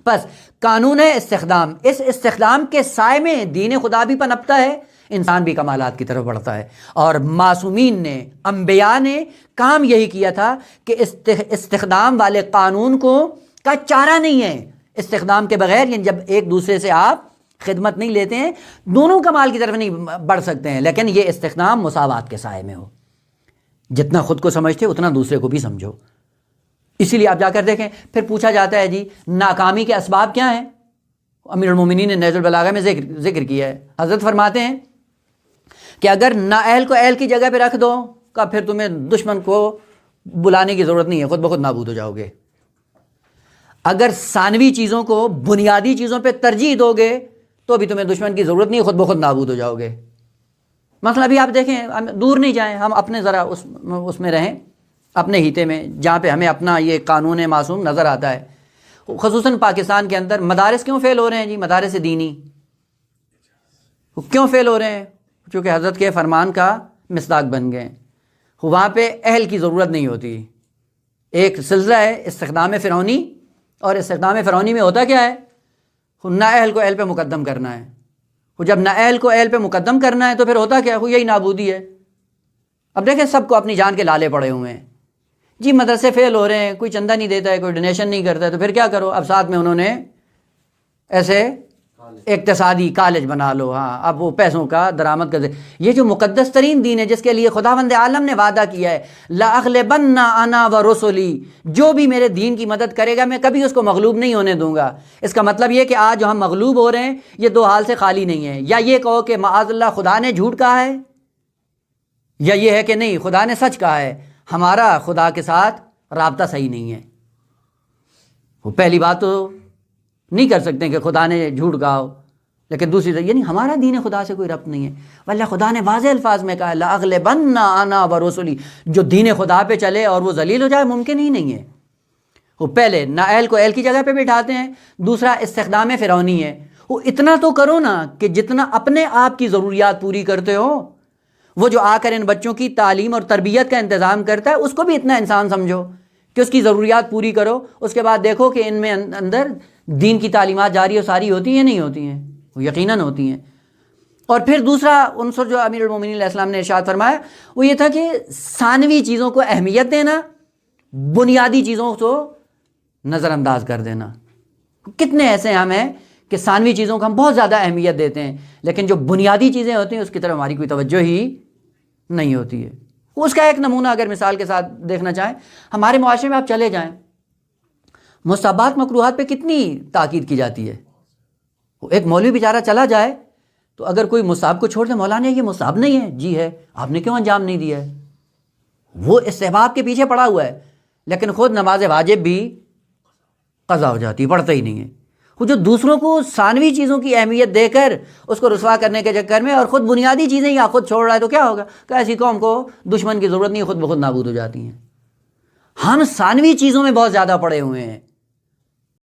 پس قانون استخدام، اس استخدام کے سائے میں دین خدا بھی پنپتا ہے، انسان بھی کمالات کی طرف بڑھتا ہے۔ اور معصومین نے، انبیاء نے کام یہی کیا تھا کہ استخدام والے قانون کا چارہ نہیں ہے، استخدام کے بغیر، یعنی جب ایک دوسرے سے آپ خدمت نہیں لیتے ہیں، دونوں کمال کی طرف نہیں بڑھ سکتے ہیں، لیکن یہ استخدام مساوات کے سائے میں ہو، جتنا خود کو سمجھتے اتنا دوسرے کو بھی سمجھو۔ اسی لیے آپ جا کر دیکھیں، پھر پوچھا جاتا ہے جی ناکامی کے اسباب کیا ہیں؟ امیر المومنین نے نہج البلاغہ میں ذکر کیا ہے، حضرت فرماتے ہیں کہ اگر نااہل کو اہل کی جگہ پہ رکھ دو کا پھر تمہیں دشمن کو بلانے کی ضرورت نہیں ہے، خود بخود نابود ہو جاؤ گے۔ اگر ثانوی چیزوں کو بنیادی چیزوں پہ ترجیح دو گے تو بھی تمہیں دشمن کی ضرورت نہیں، خود بخود نابود ہو جاؤ گے۔ مثلا ابھی آپ دیکھیں، ہم دور نہیں جائیں، ہم اپنے ذرا اس میں رہیں، اپنے ہیتے میں، جہاں پہ ہمیں اپنا یہ قانون معصوم نظر آتا ہے۔ خصوصاً پاکستان کے اندر مدارس کیوں فیل ہو رہے ہیں جی؟ مدارس دینی کیوں فیل ہو رہے ہیں؟ چونکہ حضرت کے فرمان کا مصداق بن گئے، وہاں پہ اہل کی ضرورت نہیں ہوتی۔ ایک سلسلہ ہے استخدام فرعونی، اور استخدام فرعونی میں ہوتا کیا ہے؟ نااہل کو اہل پہ مقدم کرنا ہے۔ جب نااہل کو اہل پہ مقدم کرنا ہے تو پھر ہوتا کیا ہے؟ یہی نابودی ہے۔ اب دیکھیں سب کو اپنی جان کے لالے پڑے ہوئے ہیں جی، مدرسے فیل ہو رہے ہیں، کوئی چندہ نہیں دیتا ہے، کوئی ڈونیشن نہیں کرتا ہے، تو پھر کیا کرو؟ اب ساتھ میں انہوں نے ایسے اقتصادی کالج بنا لو، ہاں اب وہ پیسوں کا درآمد کر دے۔ یہ جو مقدس ترین دین ہے جس کے لیے خداوند عالم نے وعدہ کیا ہے، لَأَغْلِبَنَّ أَنَا وَرُسُلِي، جو بھی میرے دین کی مدد کرے گا میں کبھی اس کو مغلوب نہیں ہونے دوں گا۔ اس کا مطلب یہ کہ آج جو ہم مغلوب ہو رہے ہیں یہ دو حال سے خالی نہیں ہے، یا یہ کہو کہ معاذ اللہ خدا نے جھوٹ کہا ہے، یا یہ ہے کہ نہیں خدا نے سچ کہا ہے، ہمارا خدا کے ساتھ رابطہ صحیح نہیں ہے۔ وہ پہلی بات تو نہیں کر سکتے کہ خدا نے جھوٹ کہا ہو، لیکن دوسری طرف یعنی ہمارا دین خدا سے کوئی ربط نہیں ہے۔ واللہ خدا نے واضح الفاظ میں کہا ہے لَأَغْلِبَنَّ أَنَا وَرُسُلِي، جو دین خدا پہ چلے اور وہ ذلیل ہو جائے ممکن ہی نہیں ہے۔ وہ پہلے نااہل کو اہل کی جگہ پہ بٹھاتے ہیں، دوسرا استخدام فرعونی ہے۔ وہ اتنا تو کرو نا کہ جتنا اپنے آپ کی ضروریات پوری کرتے ہو، وہ جو آ کر ان بچوں کی تعلیم اور تربیت کا انتظام کرتا ہے اس کو بھی اتنا انسان سمجھو کہ اس کی ضروریات پوری کرو، اس کے بعد دیکھو کہ ان میں اندر دین کی تعلیمات جاری و ساری ہوتی ہیں نہیں ہوتی ہیں؟ وہ یقیناً ہوتی ہیں۔ اور پھر دوسرا عنصر جو امیر المومنین علیہ السلام نے ارشاد فرمایا وہ یہ تھا کہ ثانوی چیزوں کو اہمیت دینا، بنیادی چیزوں کو نظر انداز کر دینا۔ کتنے ایسے ہم ہیں کہ ثانوی چیزوں کو ہم بہت زیادہ اہمیت دیتے ہیں، لیکن جو بنیادی چیزیں ہوتی ہیں اس کی طرف ہماری کوئی توجہ ہی نہیں ہوتی ہے۔ اس کا ایک نمونہ اگر مثال کے ساتھ دیکھنا چاہیں، ہمارے معاشرے میں آپ چلے جائیں، مستحبات مکروہات پہ کتنی تاکید کی جاتی ہے۔ ایک مولوی بیچارہ چلا جائے تو اگر کوئی مستحب کو چھوڑ دے، مولانا یہ مستحب نہیں ہے، جی ہے، آپ نے کیوں انجام نہیں دیا ہے؟ وہ استحباب کے پیچھے پڑا ہوا ہے، لیکن خود نماز واجب بھی قضا ہو جاتی ہے، پڑھتا ہی نہیں ہے۔ وہ جو دوسروں کو ثانوی چیزوں کی اہمیت دے کر اس کو رسوا کرنے کے چکر میں اور خود بنیادی چیزیں ہی خود چھوڑ رہا ہے تو کیا ہوگا؟ کہ ایسی قوم کو دشمن کی ضرورت نہیں، خود بخود نابود ہو جاتی ہیں۔ ہم ثانوی چیزوں میں بہت زیادہ پڑے ہوئے ہیں،